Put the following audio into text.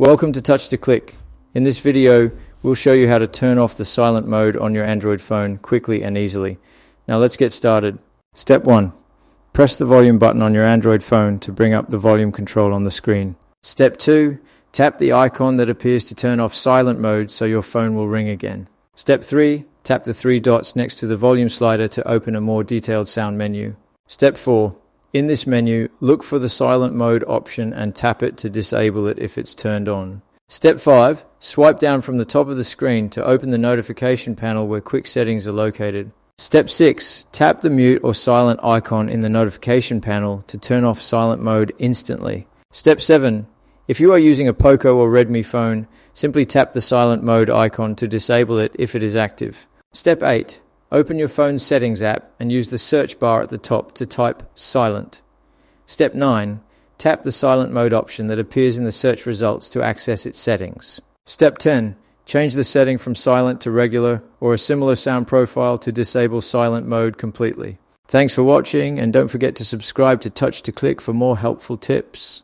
Welcome to Touch to Click. In this video, we'll show you how to turn off the silent mode on your Android phone quickly and easily. Now let's get started. Step 1. Press the volume button on your Android phone to bring up the volume control on the screen. Step 2. Tap the icon that appears to turn off silent mode so your phone will ring again. Step 3. Tap the 3 dots next to the volume slider to open a more detailed sound menu. Step 4. In this menu, look for the silent mode option and tap it to disable it if it's turned on. Step 5. Swipe down from the top of the screen to open the notification panel where quick settings are located. Step 6. Tap the mute or silent icon in the notification panel to turn off silent mode instantly. Step 7. If you are using a Poco or Redmi phone, simply tap the silent mode icon to disable it if it is active. Step 8. Open your phone's settings app and use the search bar at the top to type silent. Step 9. Tap the silent mode option that appears in the search results to access its settings. Step 10. Change the setting from silent to regular or a similar sound profile to disable silent mode completely. Thanks for watching, and don't forget to subscribe to Touch to Click for more helpful tips.